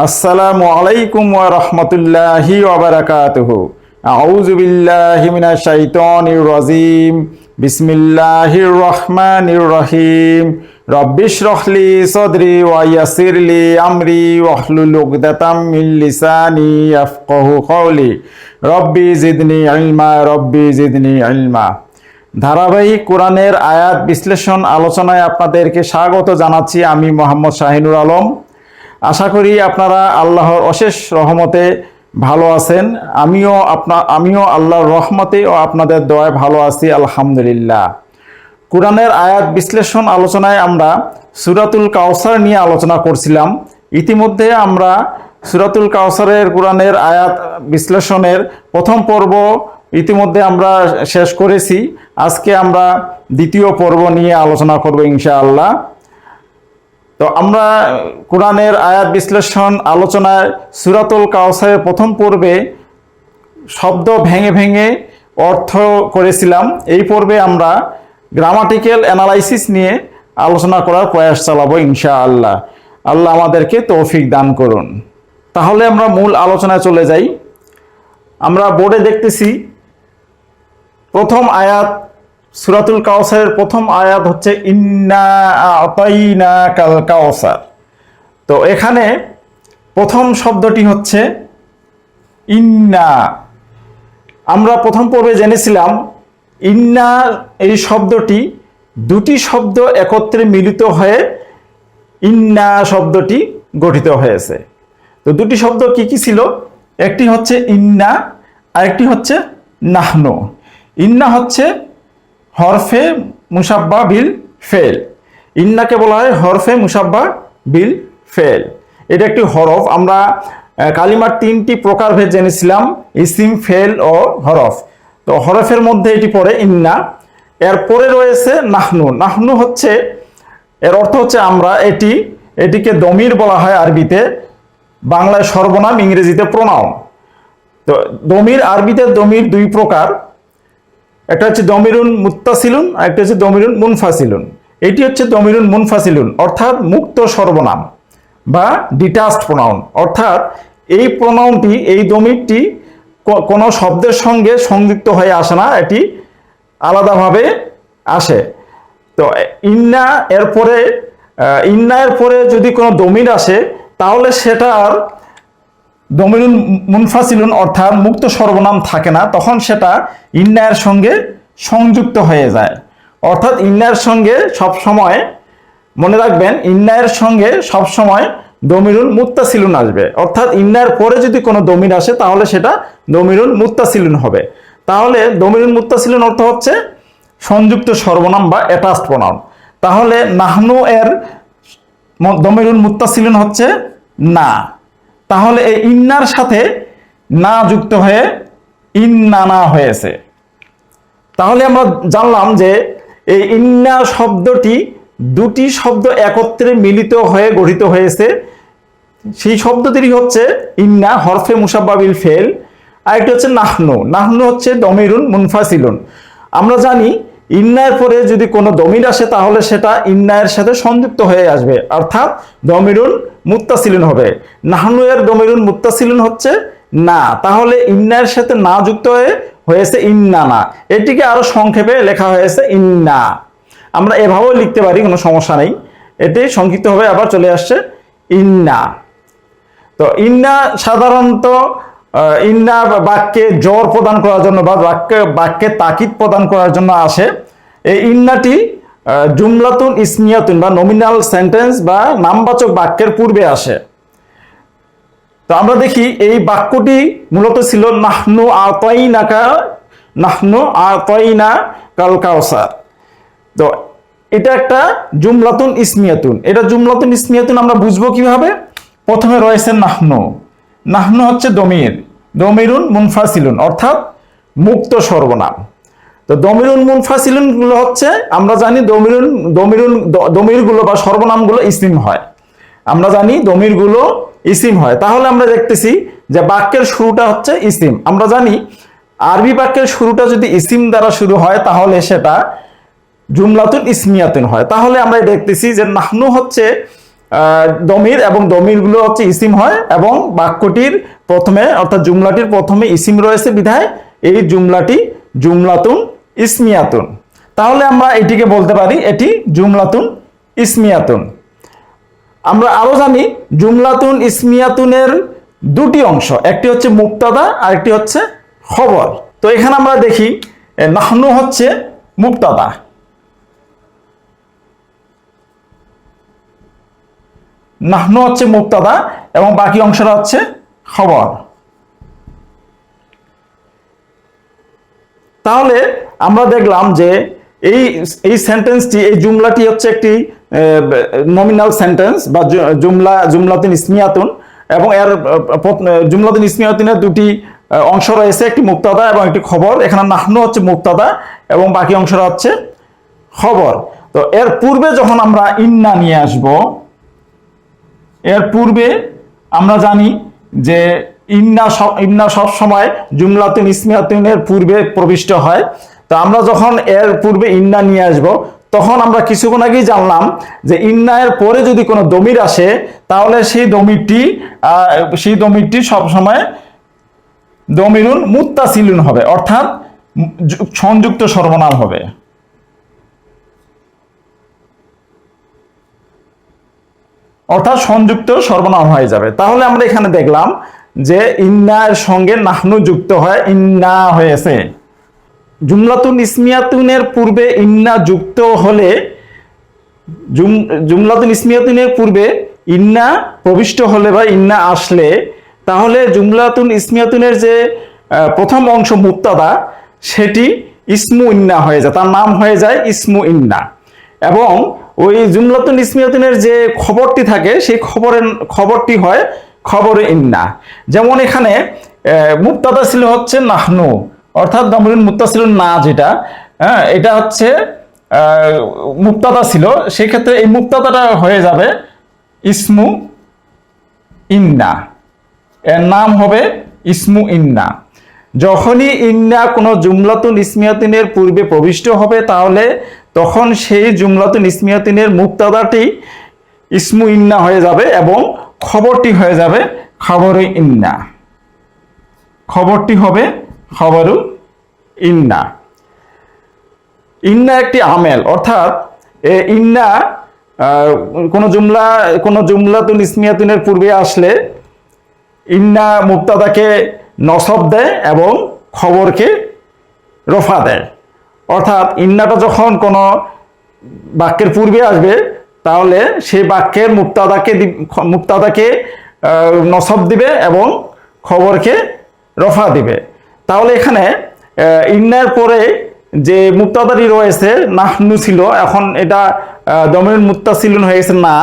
আসসালামু আলাইকুম ওয়া রাহমাতুল্লাহি ওয়া বারাকাতুহু। আউযু বিল্লাহি মিনাশ শাইতানির রাজিম। বিসমিল্লাহির রহমানির রহিম। রব্বিশরাহ লি সাদরি ওয়া ইয়াসসির লি আমরি ওয়াহলুল উকদাতাম মিন লিসানি ইয়াফকাহু কওলি। রব্বি জিদনি ইলমা, রব্বি জিদনি ইলমা। ধারাবাহিক কোরআনের আয়াত বিশ্লেষণ আলোচনায় আপনাদেরকে স্বাগত জানাচ্ছি। আমি মোহাম্মদ শাহিনুর আলম। আশা করি আপনারা আল্লাহর অশেষ রহমতে ভালো আছেন। আমিও আল্লাহর রহমতে ও আপনাদের দয়ায় ভালো আছি, আলহামদুলিল্লাহ। কোরআনের আয়াত বিশ্লেষণ আলোচনায় আমরা সূরাতুল কাউসার নিয়ে আলোচনা করছিলাম। ইতিমধ্যে আমরা সূরাতুল কাউসারের কোরআনের আয়াত বিশ্লেষণের প্রথম পর্ব ইতিমধ্যে আমরা শেষ করেছি। আজকে আমরা দ্বিতীয় পর্ব নিয়ে আলোচনা করব ইনশাআল্লাহ। তো আমরা কোরআনের আয়াত বিশ্লেষণ আলোচনায় সূরাতুল কাউসারের প্রথম পর্বে শব্দ ভেঙে ভেঙে অর্থ করেছিলাম। এই পর্বে আমরা গ্রামাটিক্যাল অ্যানালাইসিস নিয়ে আলোচনা করার প্রয়াস চালাবো ইনশাআল্লাহ। আল্লাহ আমাদেরকে তৌফিক দান করুন। তাহলে আমরা মূল আলোচনায় চলে যাই। আমরা বোর্ডে দেখতেছি প্রথম আয়াত, সূরাতুল কাউসারের প্রথম আয়াত হচ্ছে ইন্না আতাইনাকাল কাউসার। তো এখানে প্রথম শব্দটি হচ্ছে ইন্না। আমরা প্রথম পর্বে জেনেছিলাম ইন্না এই শব্দটি দুটি শব্দ একত্রে মিলিত হয়ে ইন্না শব্দটি গঠিত হয়েছে। তো দুটি শব্দ কি কি ছিল? একটি হচ্ছে ইন্না, আরেকটি হচ্ছে নাহনু। ইন্না হচ্ছে হরফে মুসাব্বা বিল ফেল। ইন্নাকে বলা হয় হরফে মুসাব্বা বিল ফেল। এটা একটি হরফ। আমরা কালিমার তিনটি প্রকারভেদ জেনেছিলাম, ইসিম, ফেল ও হরফ। তো হরফের মধ্যে এটি পড়ে ইন্না। এরপরে রয়েছে নাহনু। নাহনু হচ্ছে, এর অর্থ হচ্ছে আমরা। এটিকে দমির বলা হয় আরবিতে, বাংলায় সর্বনাম, ইংরেজিতে প্রোনাউন। তো দমির, আরবিতে দমির দুই প্রকার, একটা হচ্ছে দমিরুন মুত্তাসিলুন, আর একটা হচ্ছে দমিরুন মুনফাসিলুন। এটি হচ্ছে দমিরুন মুনফাসিলুন, অর্থাৎ মুক্ত সর্বনাম বা ডিটাচড প্রোনাউন। অর্থাৎ এই প্রোনাউনটি, এই দমিরটি কোনো শব্দের সঙ্গে সংযুক্ত হয়ে আসে না, এটি আলাদাভাবে আসে। তো ইন্না এর পরে যদি কোনো দমির আসে তাহলে সেটার দমিরুন মুনফাসিলুন অর্থাৎ মুক্ত সর্বনাম থাকে না, তখন সেটা ইন্নার সঙ্গে সংযুক্ত হয়ে যায়। অর্থাৎ ইন্নার সঙ্গে সবসময়, মনে রাখবেন, ইন্নার সঙ্গে সবসময় দমিরুন মুত্তাসিলুন আসবে। অর্থাৎ ইন্নার পরে যদি কোনো দমির আসে তাহলে সেটা দমিরুন মুত্তাসিলুন হবে। তাহলে দমিরুন মুত্তাসিলুন অর্থ হচ্ছে সংযুক্ত সর্বনাম বা অ্যাটাচড প্রোনাউন। তাহলে নাহনু এর দমিরুন মুত্তাসিলুন হচ্ছে না। তাহলে এই ইন্নার সাথে না যুক্ত হয়ে ইন্নানা হয়েছে। তাহলে আমরা জানলাম যে এই ইন্না শব্দটি দুটি শব্দ একত্রে মিলিত হয়ে গঠিত হয়েছে। সেই শব্দটি হচ্ছে ইন্না, হরফে মুসাব্বা বিল ফেল। আরেকটি হচ্ছে নাহনু। নাহনু হচ্ছে দমিরুন মুনফাসিলুন। আমরা জানি ইন্নার পরে যদি কোনো দমির আসে তাহলে সেটা ইন্নায়ের সাথে সংযুক্ত হয়ে আসবে, অর্থাৎ দমিরুন মুত্তাসিলুন হবে। নাহনু এর দমিরুন মুত্তাসিলুন হচ্ছে না। তাহলে ইন্নায়ের সাথে না যুক্ত হয়েছে ইন্নানা। এটিকে আরো সংক্ষেপে লেখা হয়েছে ইন্না। আমরা এভাবেও লিখতে পারি, কোনো সমস্যা নেই। এটি সংক্ষিপ্ত হবে আবার চলে আসছে ইন্না। তো ইন্না সাধারণত ইন্না বাক্যে জোর প্রদান করার জন্য বা বাক্যে তাকিদ প্রদান করার জন্য আসে। এই ইন্নাটি জুমলাতুন ইসমিয়াতুন বা নমিনাল সেন্টেন্স বা নামবাচক বাক্যের পূর্বে আসে। তো আমরা দেখি এই বাক্যটি মূলত ছিল নাহনু আতাইনা কাল কাউসার। তো এটা একটা জুমলাতুন ইসমিয়াতুন। এটা জুমলাতুন ইসমিয়াতুন আমরা বুঝবো কিভাবে? প্রথমে রয়েছে নাহনু। নাহনু হচ্ছে দমিরুন মুনফাসিলুন অর্থাৎ মুক্ত সর্বনাম। তো দমিরুন মুনফাসিলুন গুলো হচ্ছে, আমরা জানি দমিরগুলো বা সর্বনামগুলো ইসিম হয়। আমরা জানি দমিরগুলো ইসিম হয়। তাহলে আমরা দেখতেছি যে বাক্যের শুরুটা হচ্ছে ইসিম। আমরা জানি আরবি বাক্যের শুরুটা যদি ইসিম দ্বারা শুরু হয় তাহলে সেটা জুমলাতুন ইসমিয়াতুন হয়। তাহলে আমরা দেখতেছি যে নাহনু হচ্ছে দমির, এবং দমিরগুলো হচ্ছে ইসিম হয়, এবং বাক্যটির প্রথমে অর্থাৎ জুমলাটির প্রথমে ইসিম রয়েছে বিধায় এই জুমলাটি জুমলাতুন ইসমিয়াতুন। তাহলে আমরা এটিকে বলতে পারি এটি জুমলাতুন ইসমিয়াতুন। আমরা আরো জানি জুমলাতুন ইসমিয়াতুনের দুটি অংশ, একটি হচ্ছে মুবতাদা আর একটি হচ্ছে খবর। তো এখানে আমরা দেখি নাহনু হচ্ছে মুবতাদা, নাহনু হচ্ছে মুবতাদা এবং বাকি অংশটা হচ্ছে খবর। তাহলে আমরা দেখলাম যে এই এই সেন্টেন্সটি, এই জুমলাটি হচ্ছে একটি নমিনাল সেন্টেন্স বা জুমলাতুন ইসমিয়াতুন, এবং এর জুমলাতুন ইসমিয়াতুনের দুটি অংশ রয়েছে, একটি মুবতাদা এবং একটি খবর। এখানে নাহনু হচ্ছে মুবতাদা এবং বাকি অংশটা হচ্ছে খবর। তো এর পূর্বে যখন আমরা ইন্না নিয়ে আসব, এর পূর্বে আমরা জানি যে ইন্না সব সময় জুমলাতুন ইসমিয়াতুনের পূর্বে প্রবিষ্ট হয়। তো আমরা যখন এর পূর্বে ইন্না নিয়ে আসব, তখন আমরা কিছুক্ষণ আগেই জানলাম যে ইন্না এর পরে যদি কোনো দমির আসে, তাহলে সেই দমিরটি সব সময় দমিরুন মুত্তাসিলুন হবে, অর্থাৎ সংযুক্ত সর্বনাম হবে। অর্থাৎ সংযুক্ত সর্বনাম হয়ে যাবে। তাহলে আমরা এখানে দেখলাম যে ইন্নার সঙ্গে নাহনু যুক্ত হয়, ইন্না হয়েছে। জুমলাতুন ইসমিয়াতুনের পূর্বে ইন্না যুক্ত হলে, জুমলাতুন ইসমিয়াতুনের পূর্বে ইন্না প্রবিষ্ট হলে বা ইন্না আসলে, তাহলে জুমলাতুন ইসমিয়াতুনের যে প্রথম অংশ মুবতাদা, সেটি ইসমু ইন্না হয়ে যায়, তার নাম হয়ে যায় ইসমু ইন্না। এবং ওই জুমলাতুন ইসমিয়াতুনের যে খবরটি থাকে, সেই খবরটি হয় খবরে ইন্না। যেমন এখানে মুবতাদা ছিল হচ্ছে নাহনু, অর্থাৎ দমিরুন মুত্তাসিলুন না, যেটা এটা হচ্ছে মুবতাদা ছিল, সেই ক্ষেত্রে এই মুবতাদাটা হয়ে যাবে ইসমু ইন্না, এর নাম হবে ইসমু ইন্না। যখনই ইন্না কোনো জুমলাতুন ইসমিয়াতুনের পূর্বে প্রবিষ্ট হবে, তাহলে তখন সেই জুমলাতুন ইসমিয়াতুনের মুবতাদাটি ইসমু ইন্না হয়ে যাবে এবং খবরটি হয়ে যাবে খবরে ইন্না, খবরটি হবে খবরু ইন্না। ইন্না একটি আমেল, অর্থাৎ ইন্না কোনো জুমলাতুন ইসমিয়াতুনের পূর্বে আসলে ইন্না মুবতাদাকে নসব দেয় এবং খবরকে রফা দেয়। অর্থাৎ ইন্নাটা যখন কোনো বাক্যের পূর্বে আসবে, তাহলে সেই বাক্যের মুবতাদাকে নসব দিবে এবং খবরকে রফা দিবে। তাহলে এখানে ইন্নার পরে যে মুবতাদাটি রয়েছে নাহনু ছিল, এখন এটা দমিরুন মুত্তাসিলুন হয়ে গেছে না,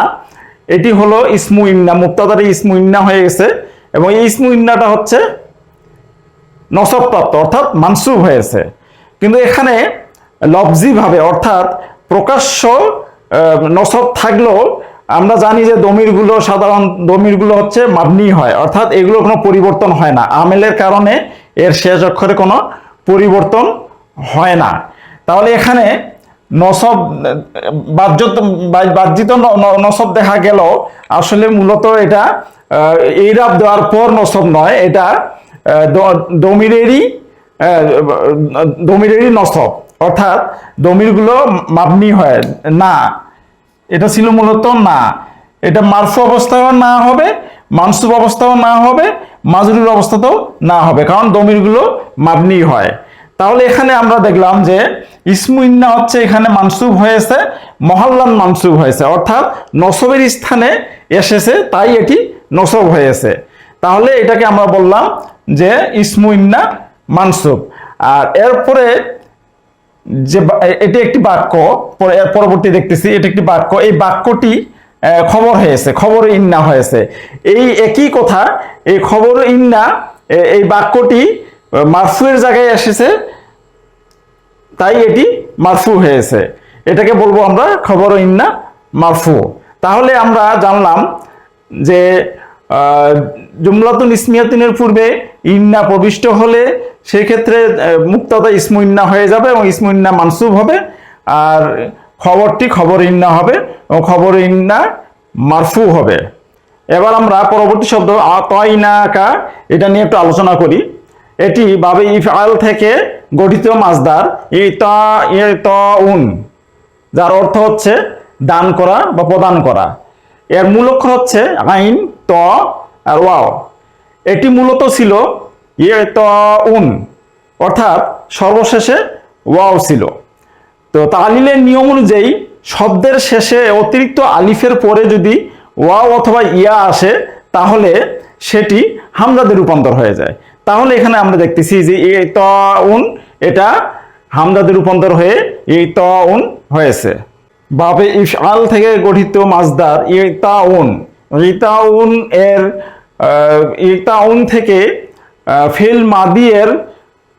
এটি হলো ইসমু ইন্না, মুবতাদাটি ইসমু ইন্না হয়ে গেছে এবং এই ইসমু ইন্নাটা হচ্ছে নসবপ্রাপ্ত, অর্থাৎ মানসুব হয়েছে। কিন্তু এখানে লফজিভাবে, অর্থাৎ প্রকাশ্য নসব থাকলেও আমরা জানি যে সাধারণ দমিরগুলো হচ্ছে মাবনি হয়, অর্থাৎ এগুলো কোনো পরিবর্তন হয় না, আমেলের কারণে এর শেষ অক্ষরে কোনো পরিবর্তন হয় না। তাহলে এখানে নসব বাহ্যিত নসব দেখা গেল, আসলে মূলত এটা ইরাব দেওয়ার পর নসব নয়, এটা দমিরেরই নসব, অর্থাৎ দমিরগুলো মাবনি হয় না, এটা ছিল মূলত না। এটা মারফু অবস্থাও না হবে, মানসুব অবস্থাও না হবে, মাজরুর অবস্থাতেও না হবে, কারণ দমিরগুলো মাবনি হয়। তাহলে এখানে আমরা দেখলাম যে ইসমু ইন্না হচ্ছে এখানে মানসুব হয়েছে, মহল্লান মানসুব হয়েছে, অর্থাৎ নসবের স্থানে এসেছে, তাই এটি নসব হয়েছে। তাহলে এটাকে আমরা বললাম যে ইসমু ইন্না মানসুব। আর এরপরে যে এটি একটি বাক্য, পরবর্তী দেখতেছি এটি একটি বাক্য, এই বাক্যটি খবর হয়েছে, খবর ইন্না হয়েছে। এই একই কথা, এই খবর ইন্না, এই বাক্যটি মারফুয়ের জায়গায় এসেছে, তাই এটি মারফু হয়েছে, এটাকে বলবো আমরা খবর ইন্না মারফু। তাহলে আমরা জানলাম যে জুমলাতুন ইসমিয়াতুনের পূর্বে ইন্না প্রবিষ্ট হলে সেক্ষেত্রে মুবতাদা ইসমু ইন্না হয়ে যাবে এবং ইসমু ইন্না মানসুব হবে, আর খবরটি খবর ইন্না হবে এবং খবর ইন্না মারফু হবে। এবার আমরা পরবর্তী শব্দ আতাইনাকা, এটা নিয়ে একটু আলোচনা করি। এটি বাবে ইফআল থেকে গঠিত মাসদার ইতাউন, যার অর্থ হচ্ছে দান করা বা প্রদান করা। এর মূল অক্ষর হচ্ছে আইন, ত আর ওয়াও। এটি মূলত ছিল ইতাউন, অর্থাৎ সর্বশেষে ওয়াও ছিল। তো তালিলের নিয়ম অনুযায়ী শব্দের শেষে অতিরিক্ত আলিফের পরে যদি ওয়াও অথবা ইয়া আসে তাহলে সেটি হামজাতে রূপান্তর হয়ে যায়। তাহলে এখানে আমরা দেখতেছি যে ইতাউন, এটা হামজাতে রূপান্তর হয়ে ইতাউন হয়েছে। বাবে ইফআল থেকে গঠিত মাসদার ইতাউন, ইতাউন এর ইতাউন থেকে ফেল মাদি এর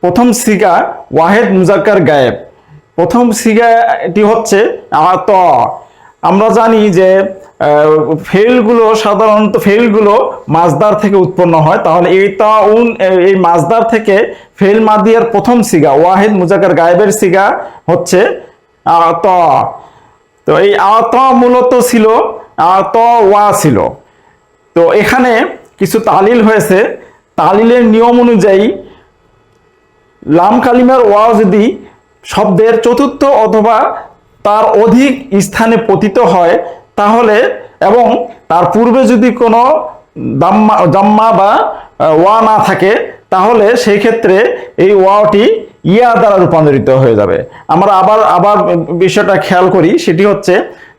প্রথম সিগা ওয়াহেদ মুজাক্কার গায়েব। প্রথম সিগাটি হচ্ছে আত। আমরা জানি যে ফেলগুলো সাধারণত ফেলগুলো মাসদার থেকে উৎপন্ন হয়, তাহলে ইতাউন এই মাসদার থেকে ফেল মাদিয়ার প্রথম সিগা ওয়াহেদ মুজাক্কার গায়েবের সিগা হচ্ছে আত। তো এই আত মূলত ছিল আত ওয়া ছিল। তো এখানে কিছু তালিল হয়েছে। তালিলের নিয়ম অনুযায়ী লাম কালিমার ওয়া যদি শব্দের চতুর্থ অথবা তার অধিক স্থানে পতিত হয় তাহলে, এবং তার পূর্বে যদি কোনো দাম্মা বা ওয়া না থাকে তাহলে সেই ক্ষেত্রে এই ওয়াটি ইয়া দ্বারা রূপান্তরিত হয়ে যাবে। আমরা আবার বিষয়টা খেয়াল করি, সেটি হচ্ছে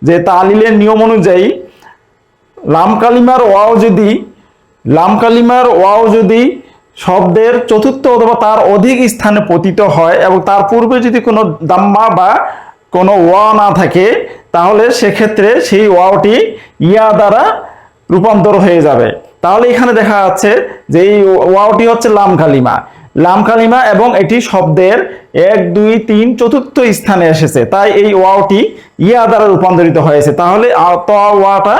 যে তালিলের নিয়ম অনুযায়ী লাম কালিমার ওয়াও যদি শব্দের চতুর্থ অথবা তার অধিক স্থানে পতিত হয় এবং তার পূর্বে যদি কোনো দাম্মা বা কোনো ওয়া না থাকে তাহলে সেক্ষেত্রে সেই ওয়াওটি ইয়া দ্বারা রূপান্তর হয়ে যাবে। তাহলে এখানে দেখা যাচ্ছে যে এই ওয়াওটি হচ্ছে লাম কালিমা এবং এটি শব্দের 1, 2, 3 চতুর্থ স্থানে এসেছে, তাই এই ওয়াওটি ইয়া দ্বারা রূপান্তরিত হয়েছে। তাহলে আত ওয়াটা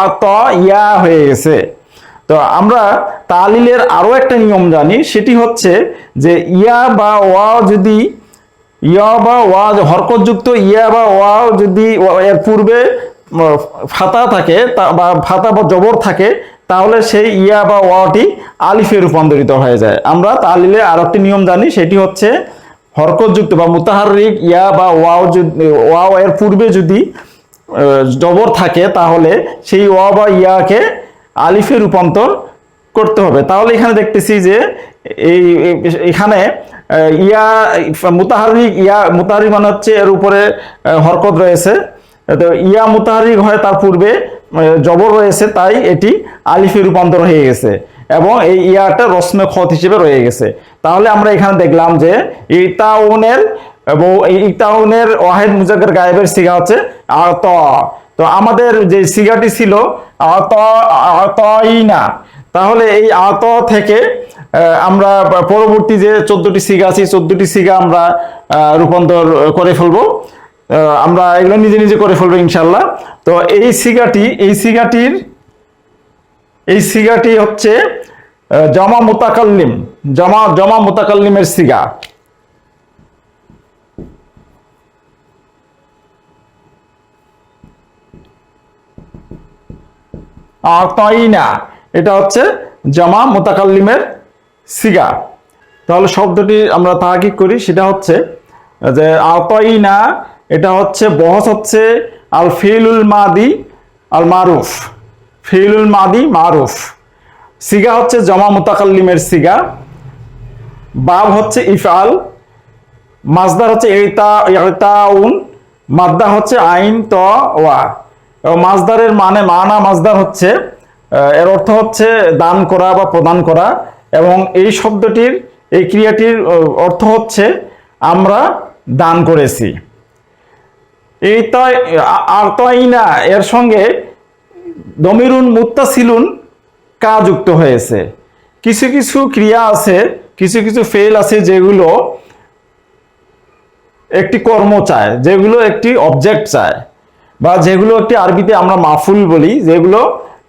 আত ইয়া হয়ে গেছে। তো আমরা তালিলের আরো একটা নিয়ম জানি, সেটি হচ্ছে যে ইয়া বা ওয়া যদি হরকতযুক্ত ইয়া বা ওয়া যদি এর পূর্বে ফাতা থাকে বা ফাতা বা জবর থাকে তাহলে সেই ইয়া বা ওয়াটি আলিফে রূপান্তরিত হয়ে যায়। আমরা তালিলে আর একটি নিয়ম জানি, সেটি হচ্ছে হরকতযুক্ত বা মুতাহাররিক ইয়া বা ওয়াও এর পূর্বে যদি জবর থাকে তাহলে সেই ওয়া বা ইয়াকে আলিফে রূপান্তর করতে হবে। তাহলে এখানে দেখতেছি যে এখানে ইয়া মুতাহারিক মানে হচ্ছে এর উপরে হরকত রয়েছে, তো ইয়া মুতাহারিক হয় তার পূর্বে জবর রয়েছে, তাই এটি আলিফে রূপান্তর হয়ে গেছে এবং এই ইয়াটা রসমে খত হিসেবে রয়ে গেছে। তাহলে আমরা এখানে দেখলাম যে ইতাউনের ওয়াহেদ মুজাক্কার গায়েবের সিগা হচ্ছে আত। তো আমাদের যে সিগাটি ছিল আতাইনা, তাহলে এই আত থেকে আমরা পরবর্তী যে 14টি সিগা আছে 14টি সিগা আমরা রূপান্তর করে ফেলবো। আমরা এগুলো নিজে নিজে করে ফেলবো ইনশাল্লাহ। তো এই সিগাটি হচ্ছে জমা মুতাকাল্লিমের সিগা। আতাইনা এটা হচ্ছে জমা মুতাকাল্লিমের সিগা। তাহলে শব্দটি আমরা তাহকিক করি, সেটা হচ্ছে যে আতাইনা এটা হচ্ছে বহস হচ্ছে আল ফিলুল মাদি আল মারুফ, ফিলুল মাদি মারুফ। সিগা হচ্ছে জমা মুতাকাল্লিমের সিগা, বাব হচ্ছে ইফআল, মাসদার হচ্ছে ইতাউন, মাদ্দা হচ্ছে আইন ত ওয়া। মাসদারের মানা মাসদার হচ্ছে এর অর্থ হচ্ছে দান করা বা প্রদান করা, এবং এই শব্দটির এই ক্রিয়াটির অর্থ হচ্ছে আমরা দান করেছি। আতাইনা এর সঙ্গে দমিরুন মুত্তাসিলুন কা যুক্ত হয়েছে। কিছু কিছু ক্রিয়া আছে, কিছু কিছু ফেল আছে যেগুলো একটি কর্ম চায়, যেগুলো একটি অবজেক্ট চায়, বা যেগুলো একটি আরবিতে আমরা মাফুল বলি,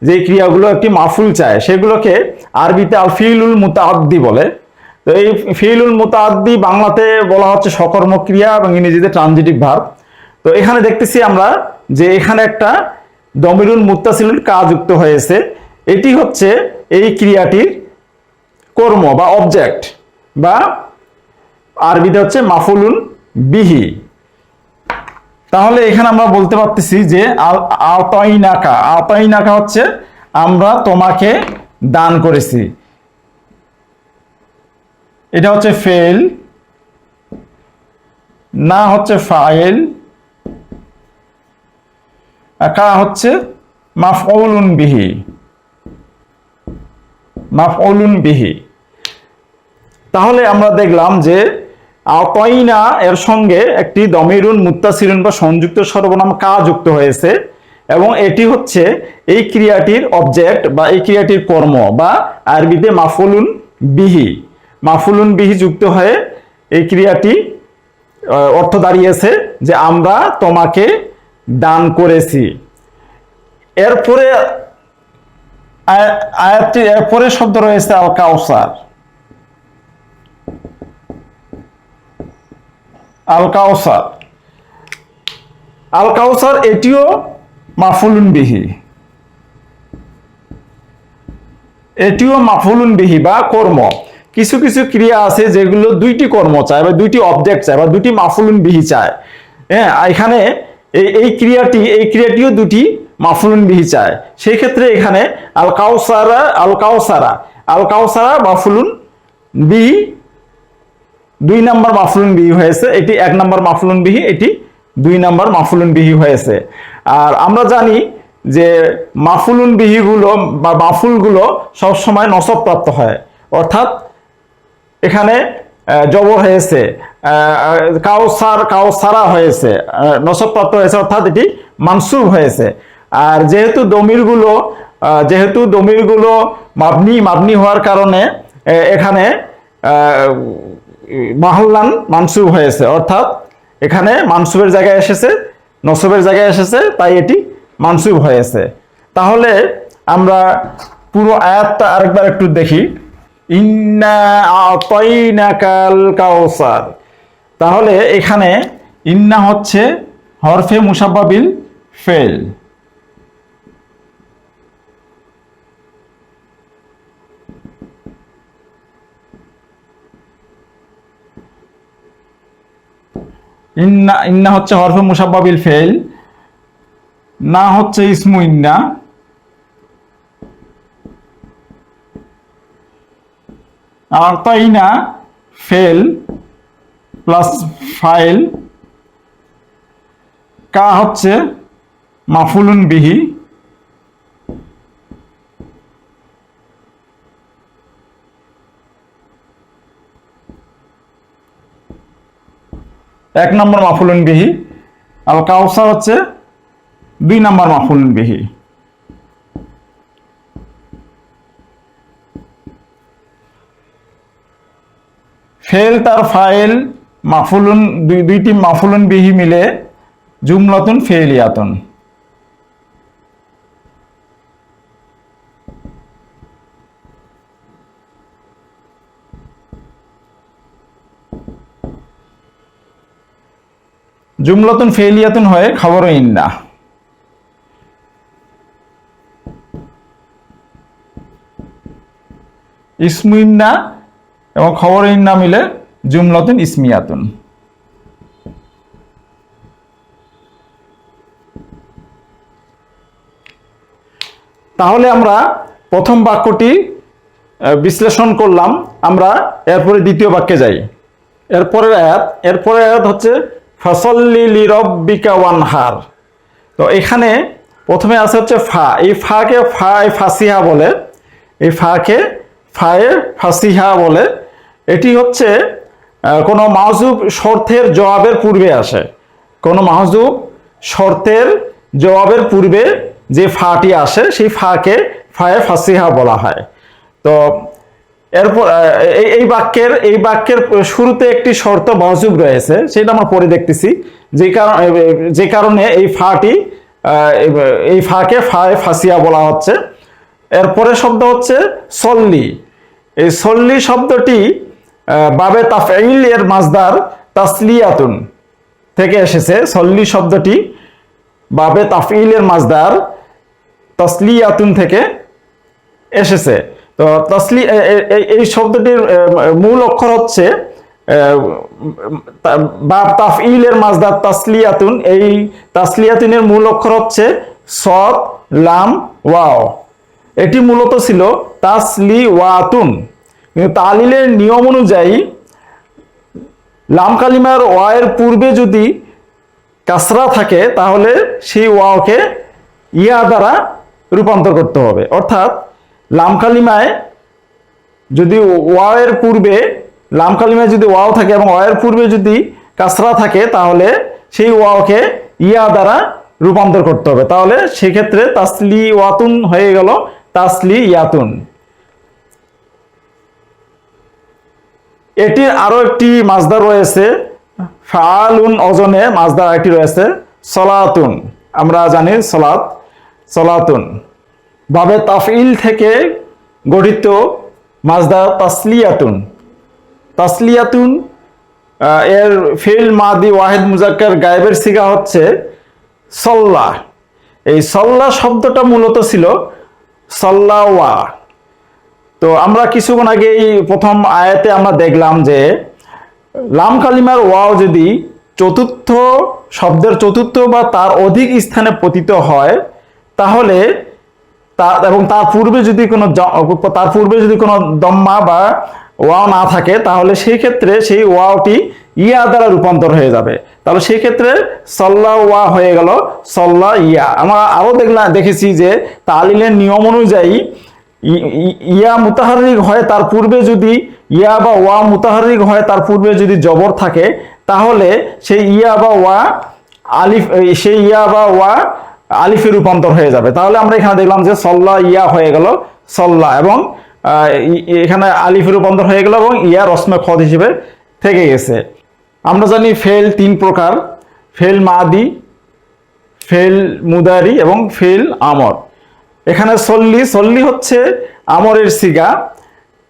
যে ক্রিয়াগুলো একটি মাফুল চায় সেগুলোকে আরবিতে আল ফিলুল মুতাআদ্দি বলে। তো এই ফিলুল মুতাআদ্দি বাংলাতে বলা হচ্ছে সকর্মক ক্রিয়া এবং ইংরেজিতে ট্রানজিটিভ ভার্ব। তো এখানে দেখতেছি আমরা যে এখানে একটা দমিরুল মুত্তাসিলুল কা যুক্ত হয়েছে, এটি হচ্ছে এই ক্রিয়াটির কর্ম বা অবজেক্ট, বা আরবিতে হচ্ছে মাফুলুন বিহি। তাহলে এখানে আমরা বলতে পারতেছি যে আতাইনাকা, আতাইনাকা হচ্ছে আমরা তোমাকে দান করেছি, এটা হচ্ছে ফেল, না হচ্ছে ফাইল, কা হচ্ছে মাফউলুন বিহি, মাফউলুন বিহি। তাহলে আমরা দেখলাম যে আতাইনা এর সঙ্গে একটি দমিরুন মুত্তাসিলুন বা সংযুক্ত সর্বনাম কা যুক্ত হয়েছে, এবং এটি হচ্ছে এই ক্রিয়াটির অবজেক্ট বা এই ক্রিয়াটির কর্ম, বা আরবিতে মাফুলুন বিহি। মাফুলুন বিহি যুক্ত হয়ে এই ক্রিয়াটি অর্থ দাঁড়িয়েছে যে আমরা তোমাকে দান করেছি। এরপরে আয়াতটির এরপরে শব্দ রয়েছে আল কাউসার। আল কাউসার, আল কাউসার এটিও মাফুলুন বিহি, এটিও মাফুলুন বিহি বা কর্ম। কিছু কিছু ক্রিয়া আছে যেগুলো দুইটি কর্ম চায় বা দুইটি অবজেক্ট চায় বা দুইটি মাফুলুন বিহি চায়। হ্যাঁ, এখানে এই ক্রিয়াটিও দুটি মাফুলুন বিহি চায়। সেই ক্ষেত্রে এখানে আল কাউসারা, আল কাউসারা, আল কাউসারা মাফুলুন বিহি, 2 নম্বর মাফুলুন বিহি হয়েছে। এটি 1 নম্বর মাফুলুন বিহি, এটি 2 নম্বর মাফুলুন বিহি হয়েছে। আর আমরা জানি যে মাফুলুন বিহিগুলো বা মাফুলগুলো সবসময় নসবপ্রাপ্ত হয়, অর্থাৎ এখানে জবর হয়েছে, কাউসার কাউসারা হয়েছে, নসবপ্রাপ্ত হয়েছে, অর্থাৎ এটি মানসুব হয়েছে। আর যেহেতু দমিরগুলো মাবনি হওয়ার কারণে এখানে মাহল্লান মানসুব হয়েছে, অর্থাৎ এখানে মানসুবের জায়গায় এসেছে, নসবের জায়গায় এসেছে, তাই এটি মানসুব হয়েছে। তাহলে আমরা পুরো আয়াতটা আরেকবার একটু দেখি। ইন্না আতাইনাকাল কাউসার। তাহলে এখানে ইন্না হচ্ছে হরফে মুসাব্বা বিল ফেল, ইন্না ইন্না হচ্ছে হরফে মুসাব্বা বিল ফেল, না হচ্ছে ইসমু ইন্না, আতাইনা ফেল প্লাস ফাইল, কা হচ্ছে মাফুলুন বিহি, এক নম্বর মাফুলুন বিহি, আল কাউসার হচ্ছে 2 নম্বর মাফুলুন বিহি। ফেল তার ফাইল মাফুলুন, দুইটি মাফুলুন বিহি মিলে জুমলাতুন ফেলিয়াতুন। জুমলাতুন ফেলিয়াতুন হয়ে খবর ইন্না। ইসমু ইন্না এবং খবর ইন্না মিলে জুমলাতুন ইসমিয়াতুন। তাহলে আমরা প্রথম বাক্যটি বিশ্লেষণ করলাম, আমরা এরপরে দ্বিতীয় বাক্যে যাই। এরপরের আয়াত হচ্ছে ফসল্লি লিরব্বিকা ওয়ানহার। তো এখানে প্রথমে আছে হচ্ছে ফা, এই ফাকে ফাসিহা বলে, এই ফাকে ফায়ে ফাসিহা বলে। এটি হচ্ছে কোনো মাহজুব শর্তের জবাবের পূর্বে আসে, কোনো মাহজুব শর্তের জবাবের পূর্বে যে ফাটি আসে সেই ফাকে ফায়ে ফাসিহা বলা হয়। তো এরপর এই বাক্যের শুরুতে একটি শর্ত মাহজুব রয়েছে, সেটা আমরা পরে দেখতেছি, যে কারণে এই ফাকে ফায়ে ফাসিয়া বলা হচ্ছে। এরপরে শব্দ হচ্ছে সল্লি। এই সল্লি শব্দটি বাবে তাফঈল এর মাজদার তাসলিয়াতুন থেকে এসেছে। সল্লি শব্দটি বাবে তাফঈল এর মাজদার তাসলিয়াতুন থেকে এসেছে। তো এই শব্দটির মূল অক্ষর হচ্ছে বা তাফইলের মাজদার তাসলিয়াতুন। এই তাসলিয়াতুনের মূল অক্ষর হচ্ছে সদ, লাম, ওয়াও। এটি মূলত ছিল তাসলিওয়াতুন, কিন্তু তালিলের নিয়ম অনুযায়ী লাম কালিমার ওয়ায়ের পূর্বে যদি কাসরা থাকে তাহলে সেই ওয়াওকে ইয়া দ্বারা রূপান্তর করতে হবে। অর্থাৎ লাম কালিমায় যদি ওয়াওয়ের পূর্বে লাম কালিমায় যদি ওয়াও থাকে এবং ওয়াওয়ের পূর্বে যদি কাসরা থাকে তাহলে সেই ওয়াওকে ইয়া দ্বারা রূপান্তর করতে হবে। তাহলে সেক্ষেত্রে তাসলিওয়াতুন হয়ে গেল তাসলিয়াতুন। এটির আরো একটি মাজদার রয়েছে, ফাআলুন ওজনে মাজদার একটি রয়েছে সলাতুন। আমরা জানি সলাত, সলাতুন বাবে তাফইল থেকে গঠিত মাজদার তাসলিয়াতুন। তাসলিয়াতুন এর ফিল মাদি ওয়াহিদ মুজাক্কার গায়েবের সিগা হচ্ছে সল্লা। এই সল্লা শব্দটা মূলত ছিল সল্লাওয়া। তো আমরা কিছুক্ষণ আগে এই প্রথম আয়াতে আমরা দেখলাম যে লাম কালিমার ওয়াও যদি চতুর্থ শব্দের চতুর্থ বা তার অধিক স্থানে পতিত হয় তাহলে এবং তার পূর্বে যদি কোনো দম্মা বা ওয়াও না থাকে তাহলে সেই ক্ষেত্রে সেই ওয়াওটি ইয়া দ্বারা রূপান্তর হয়ে যাবে। তাহলে সেই ক্ষেত্রে সল্লা ওয়া হয়ে গেল সল্লা ইয়া। আমরা আরো দেখেছি যে তালিলের নিয়ম অনুযায়ী ইয়া মুতাহারিক হয় তার পূর্বে যদি ইয়া বা ওয়া মুতাহারিক হয় তার পূর্বে যদি জবর থাকে তাহলে সেই ইয়া বা ওয়া আলিফে রূপান্তর হয়ে যাবে। তাহলে আমরা এখানে দেখলাম যে সল্লা ইয়া হয়ে গেল সল্লা, এবং এখানে আলিফে রূপান্তর হয়ে গেল এবং ইয়া রসমে খদ হিসেবে থেকে গেছে। আমরা জানি ফেল তিন প্রকার, ফেল মাদি, ফেল মুদারি এবং ফেল আমর। এখানে সল্লি হচ্ছে আমরের সিগা,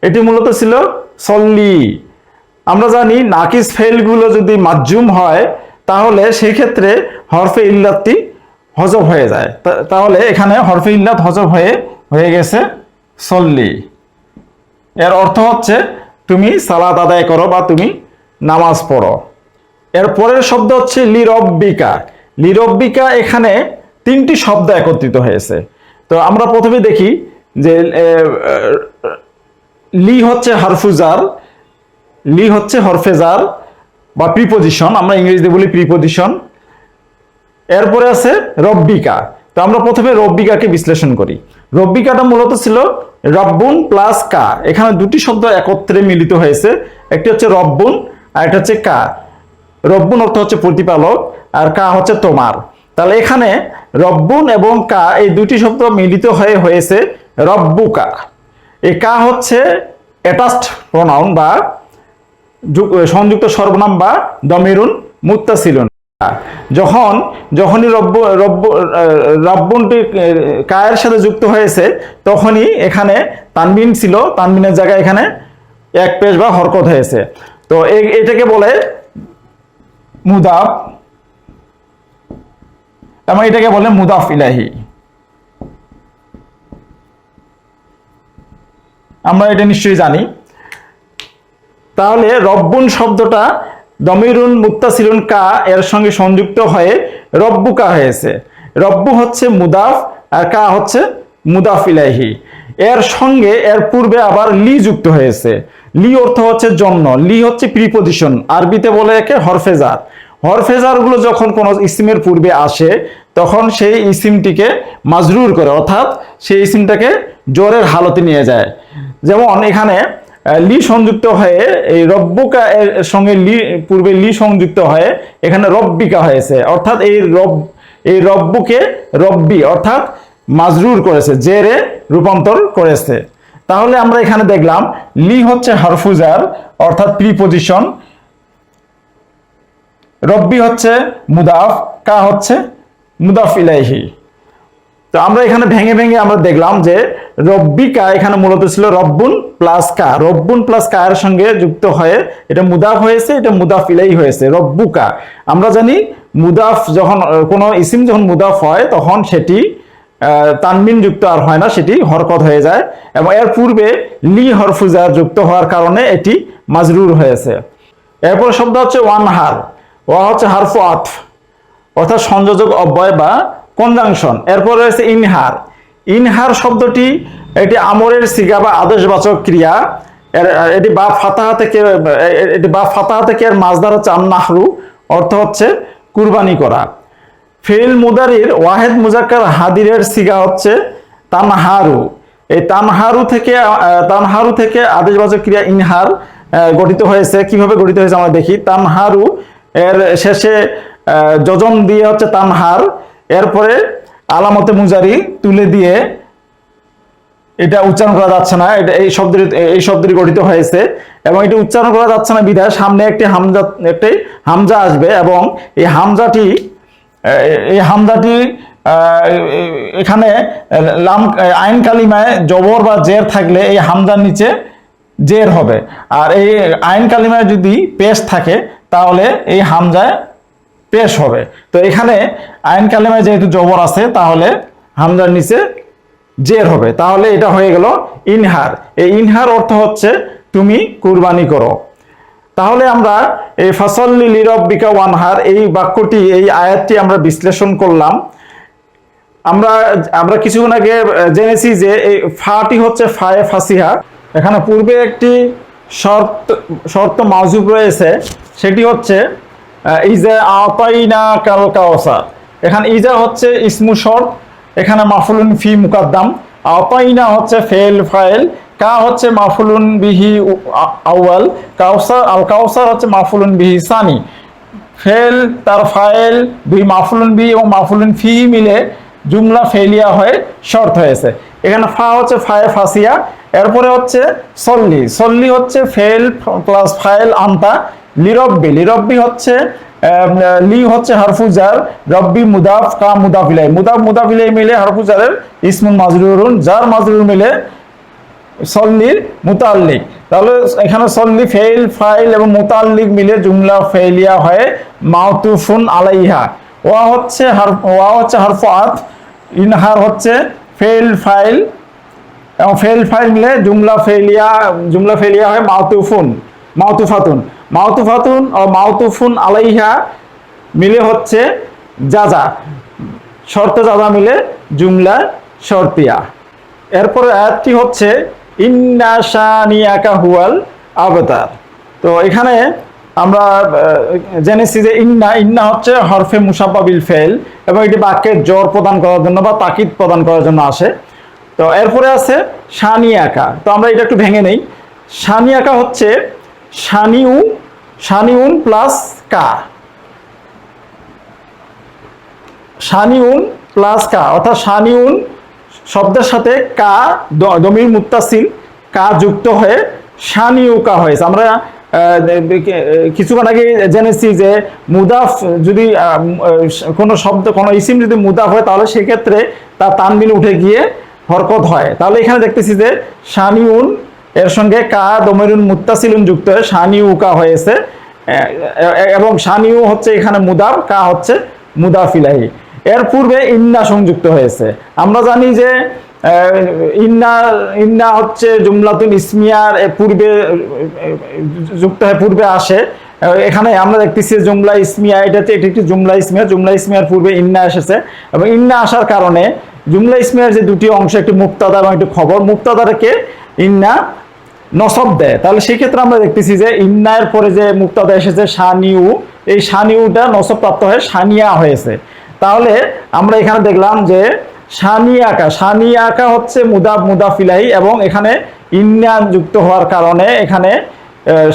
এটি মূলত ছিল সল্লি। আমরা জানি নাকিস ফেলগুলো যদি মাজজুম হয় তাহলে সেই ক্ষেত্রে হরফে ইল্লাতটি হজব হয়ে যায়। তাহলে এখানে হরফে ইল্লাত হজব হয়ে গেছে সল্লি। এর অর্থ হচ্ছে তুমি সালাত আদায় করো বা তুমি নামাজ পড়ো। এর পরের শব্দ হচ্ছে লিরব্বিকা। লিরব্বিকা এখানে তিনটি শব্দ একত্রিত হয়েছে। তো আমরা প্রথমে দেখি যে লি হচ্ছে হারফুজার, লি হচ্ছে হরফেজার বা প্রিপোজিশন, আমরা ইংরেজিতে বলি প্রিপোজিশন। এরপরে আছে রব্বিকা। তো আমরা প্রথমে রব্বিকাকে বিশ্লেষণ করি। রব্বিকাটা মূলত ছিল রব্বুন প্লাস কা। এখানে দুটি শব্দ একত্রে মিলিত হয়েছে, একটি হচ্ছে রব্বুন আর একটা হচ্ছে কা। রব্বুন অর্থ হচ্ছে প্রতিপালক আর কা হচ্ছে তোমার। তাহলে এখানে রব্বুন এবং কা এই দুটি শব্দ মিলিত হয়েছে রব্বুকা। এই কা হচ্ছে অ্যাটাচড প্রোনাউন বা সংযুক্ত সর্বনাম বা দমিরুন মুত্তাসিলুন। যখনই রব্বুনটি কায়ের সাথে যুক্ত হয়েছে তখনই এখানে তানবিন ছিল, তানবিনের জায়গায় এখানে এক পেশ বা হরকত হয়েছে। তো এটাকে বলে মুদাফ এবং এটাকে বলে মুদাফ ইলাহি। আমরা এটা নিশ্চয়ই জানি। তাহলে রব্বুন শব্দটা দমিরুন মুত্তাসিলুন কা এর সঙ্গে সংযুক্ত হয়ে রব্বুকা হয়েছে। রব্বু হচ্ছে মুদাফ আর কা হচ্ছে মুদাফ ইলাইহি। এর সঙ্গে এর পূর্বে আবার লি যুক্ত হয়েছে। লি অর্থ হচ্ছে জন্য, লি হচ্ছে প্রিপোজিশন, আরবিতে বলে একে হরফেজার। হরফেজারগুলো যখন কোনো ইসিমের পূর্বে আসে তখন সেই ইসিমটিকে মাজরুর করে, অর্থাৎ সেই ইসিমটাকে জোরের হালতে নিয়ে যায়। যেমন এখানে লি সংযুক্ত হয়ে এই রব্বুকা এর সঙ্গে পূর্বে লি সংযুক্ত হয়ে এখানে রব্বিকা হয়েছে, অর্থাৎ এই রব্বুকে রব্বি অর্থাৎ মাজরুর করেছে, জেরে রূপান্তর করেছে। তাহলে আমরা এখানে দেখলাম লি হচ্ছে হারফুজার অর্থাৎ প্রিপোজিশন, রব্বি হচ্ছে মুদাফ, কা হচ্ছে মুদাফ ইলাইহি। তো আমরা এখানে ভেঙে ভেঙে আমরা দেখলাম যে রব্বিকা এখানে মূলত ছিল রব্বুন প্লাস কা। রব্বুন প্লাস কা এর সঙ্গে যুক্ত হয়ে এটা মুদাফ হয়েছে, এটা মুদাফ ইলাইহি হয়েছে রব্বুকা। আমরা জানি মুদাফ যখন কোনো ইসিম যখন মুদাফ হয় তখন সেটি তানবিন যুক্ত আর হয় না, সেটি হরকত হয়ে যায়। এবং এর পূর্বে লি হরফুজার যুক্ত হওয়ার কারণে এটি মাজরুর হয়েছে। এরপর শব্দ হচ্ছে ওয়ানহার। ওয়া হচ্ছে হারফু আতফ অর্থাৎ সংযোজক অব্যয় বা কনজাংশন। এরপর রয়েছে ইনহার। ইনহার শব্দটি এটি আমরের সিগা বা আদেশবাচক ক্রিয়া। এটি বা ফাতাহা থেকে এর মাজদার হচ্ছে আন্নাহরু, অর্থ হচ্ছে কুরবানি করা। ফেল মুদারির ওয়াহেদ মুজাক্কার হাদিরের সিগা হচ্ছে তানহারু। এই তানহারু থেকে আদেশবাচক ক্রিয়া ইনহার গঠিত হয়েছে। কিভাবে গঠিত হয়েছে আমরা দেখি। তানহারু এর শেষে যজম দিয়ে হচ্ছে তানহার, এরপরে আলামতে মুজারি তুলে দিয়ে, এটা উচ্চারণ করা যাচ্ছে না, এটা এই শব্দটি গঠিত হয়েছে এবং এটি উচ্চারণ করা যাচ্ছে না বিধায় সামনে একটি হামজা আসবে এবং এই হামজাটি এখানে লাম আইন কালিমায় জবর বা জের থাকলে এই হামজার নিচে জের হবে, আর এই আইন কালিমায় যদি পেশ থাকে তাহলে এই হামজায় পেশ হবে। তো এখানে আইন কালিমায় যেহেতু জবর আছে তাহলে হামজার নিচে জের হবে, তাহলে এটা হয়ে গেল ইনহার। এই ইনহার অর্থ হচ্ছে তুমি কুরবানি করো। তাহলে আমরা এই ফাসাল্লি লিরাব্বিকা ওয়ানহার এই বাক্যটি, এই আয়াতটি আমরা বিশ্লেষণ করলাম। আমরা কিছুক্ষণ আগে জেনেছি যে এই ফাটি হচ্ছে ফায়ে ফাসিহা। এখানে পূর্বে একটি শর্ত মাউজুব রয়েছে, সেটি হচ্ছে ইজা আতাইনা কাল কাউসার। এখানে ইজা হচ্ছে ইসমু শর্ত, এখানে মাফুলুন ফি মুকাদ্দাম, আতাইনা হচ্ছে ফেল ফাইল, কা হচ্ছে মাফুলুন বিহি আউয়াল, কাউসার আল কাউসার হচ্ছে মাফুলুন বিহি সানি। ফেল তার ফাইল দুই মাফুলুন বিহি এবং মাফুলুন ফি মিলে জুমলা ফেলিয়া হয়ে শর্ত হয়েছে। এখানে ফা হচ্ছে ফায়ে ফাসিয়া, এরপরে হচ্ছে সল্লি হচ্ছে ফেল প্লাস ফাইল আনতা, লিরব্বি হচ্ছে লি হচ্ছে হারফুজার, রব্বি মুদাফ, কা মুদাফিলাই, মুদাফিলাই মিলে হারফুজারের ইসমুল মাজরুরুন, জার মাজরুর মিলে সল্লির মুতাল্লিক। তাহলে এখানে সল্লি ফেল ফাইল এবং মুতাল্লিক মিলে জুমলা ফেলিয়া হয়ে মাউতুফুন আলাইহা। ওয়া হচ্ছে হারফু আতফ, ইনহার হচ্ছে ফেল ফাইল এবং ফেল ফাইল মিলে জুমলা ফেলিয়া হয় মাউতুফাতুন ও মাউতুফুন আলাইহা মিলে হচ্ছে জাজা, শর্ত জাজা মিলে জুমলা শর্তিয়া। এরপরে আয়াতটি হচ্ছে ইন্না শানিয়াকা হুয়াল আবতার। তো এখানে আমরা জেনেছি যে ইন্না হচ্ছে হরফে মুসাব্বা বিল ফেল এবং এটি বাক্যে জোর প্রদান করার জন্য বা তাকিদ প্রদান করার জন্য আসে। তো এরপরে আছে শানিয়াকা। তো আমরা এটা একটু ভেঙে নেই। শানিয়াকা হচ্ছে শানিউন প্লাস কা, অর্থাৎ শানিউন শব্দের সাথে কা দমির মুত্তাসিল কা যুক্ত হয়ে শানিউকা হয়েছে। আমরা কিছুক্ষণ আগে জেনেছি যে মুদাফ যদি কোনো ইসিম যদি মুদাফ হয় তাহলে সেক্ষেত্রে তার তানবিন উঠে গিয়ে হরকত হয়। তাহলে এখানে দেখতেছি যে শানিউন এর সঙ্গে কা দমিরুন মুত্তাসিলুন যুক্ত হয়ে শানিউকা হয়েছে এবং শানিউ হচ্ছে এখানে মুদাফ, কা হচ্ছে মুদাফিলাহি। এর পূর্বে ইন্না সংযুক্ত হয়েছে। আমরা জানি যে ইন্না হচ্ছে জুমলাতুন ইসমিয়ার পূর্বে যুক্ত হয়ে পূর্বে আসে। এখানে আমরা দেখতেছি জুমলা ইসমিয়া, এটাতে এটি একটি জুমলা ইসমিয়ার পূর্বে ইন্না এসেছে এবং ইন্না আসার কারণে জুমলা ইসমিয়ার যে দুটি অংশ, একটি মুক্তাদা এবং একটি খবর, মুক্তাদাকে ইন্না নসব দেয়। তাহলে সেই ক্ষেত্রে আমরা দেখতেছি যে ইন্নার পরে যে মুক্তাদা এসেছে শানিউ, এই শানিউটা নসব প্রাপ্ত হয়ে শানিয়া হয়েছে। তাহলে আমরা এখানে দেখলাম যে শানিয়াকা হচ্ছে মুদাফিলাই এবং এখানে ইন্না যুক্ত হওয়ার কারণে এখানে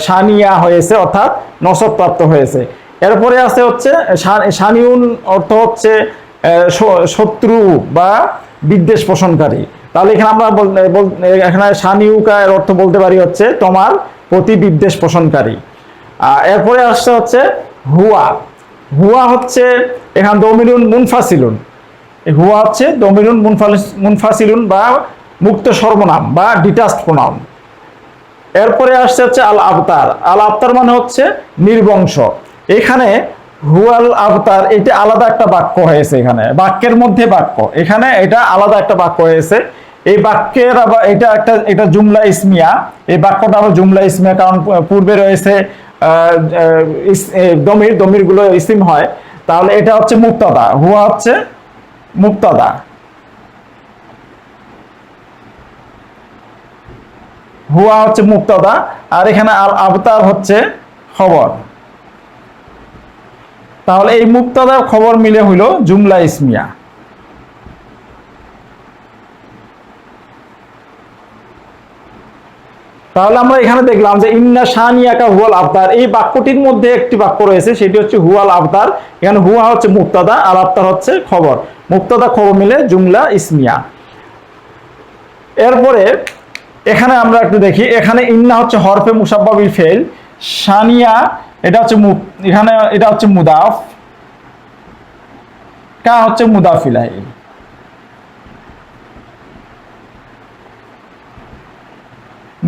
শানিয়া হয়েছে অর্থাৎ নসব প্রাপ্ত হয়েছে। এরপরে আছে হচ্ছে শানিউন অর্থ হচ্ছে শত্রু বা বিদ্বেষ পোষণকারী। তাহলে এখানে আমরা এখানে শানিউকা এর অর্থ বলতে পারি হচ্ছে তোমার প্রতি বিদ্বেষ পোষণকারী। এরপরে আসছে হচ্ছে হুয়া হচ্ছে এখানে দমিরুন মুনফাসিলুন, হুয়া হচ্ছে দমিরুন মুনফাসিলুন বা মুক্ত সর্বনাম বা ডিটাচড প্রোনাউন। এরপরে আসছে হচ্ছে আল আবতার মানে হচ্ছে নির্বংশ। এখানে হুয়াল আবতার, এটা আলাদা একটা বাক্য হয়েছে, এখানে বাক্যের মধ্যে বাক্য, এখানে এটা আলাদা একটা বাক্য হয়েছে। এই বাক্যের আবার এটা জুমলা ইসমিয়া, এই বাক্যটা আবার জুমলা ইসমিয়া, কারণ পূর্বে রয়েছে দমির গুলো ইসিম হয়। তাহলে এটা হচ্ছে মুক্তাদা, হুয়া হচ্ছে মুক্তাদা, হুয়া হচ্ছে মুক্তাদা, আর এখানে আল আবতার হচ্ছে খবর। তাহলে এই মুক্তাদা খবর মিলে হইল জুমলা ইসমিয়া। তাহলে আমরা এখানে দেখলাম যে ইন্না শানিয়াকা হুয়াল আবতার, এই বাক্যটির মধ্যে একটি বাক্য রয়েছে, সেটি হচ্ছে হুয়াল আবতার। এখানে হুয়া হচ্ছে মুক্তাদা আর আবতার হচ্ছে খবর, মুক্তাদা খবর মিলে জুমলা ইসমিয়া। এরপরে এখানে আমরা একটু দেখি, এখানে ইন্না হচ্ছে হরফে মুসাব্বা বিল ফেল, শানিয়া এটা হচ্ছে এখানে এটা হচ্ছে মুদাফ, কা হচ্ছে মুদাফ ইলাইহি।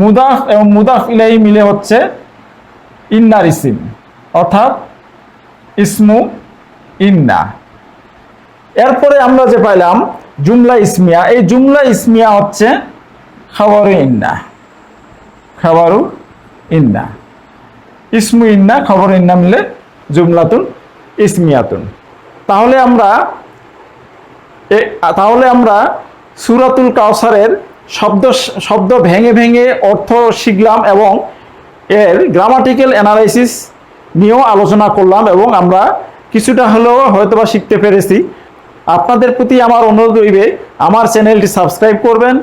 মুদাফ এবং মুদাফ ইলাইহি মিলে হচ্ছে ইন্নার ইসিম, অর্থাৎ ইসমু ইন্না। এরপরে আমরা যে পাইলাম জুমলা ইসমিয়া, এই জুমলা ইসমিয়া হচ্ছে খাবারু ইন্না, খাবারু ইন্না, ইসমু ইন্না খবর ইন্না মিলে জুমলাতুন ইসমিয়াতুন। তাহলে আমরা সূরাতুল কাউসারের শব্দ ভেঙে ভেঙে অর্থ শিখলাম এবং এর গ্রামাটিক্যাল অ্যানালাইসিস নিয়েও আলোচনা করলাম, এবং আমরা কিছুটা হলেও হয়তোবা শিখতে পেরেছি। আপনাদের প্রতি আমার অনুরোধ রইবে আমার চ্যানেলটি সাবস্ক্রাইব করবেন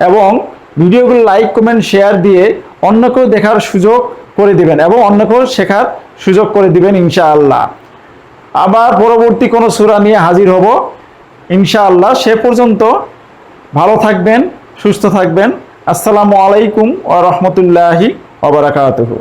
এবং ভিডিওগুলো লাইক কমেন্ট শেয়ার দিয়ে অন্যকেও দেখার সুযোগ করে দিবেন এবং অন্যকেও শেখার সুযোগ করে দিবেন ইনশাআল্লাহ। আবার পরবর্তী কোনো সূরা নিয়ে হাজির হব ইনশাআল্লাহ। সে পর্যন্ত ভালো থাকবেন, সুস্থ থাকবেন। আসসালামু আলাইকুম ওয়া রাহমাতুল্লাহি ওয়া বারাকাতুহু।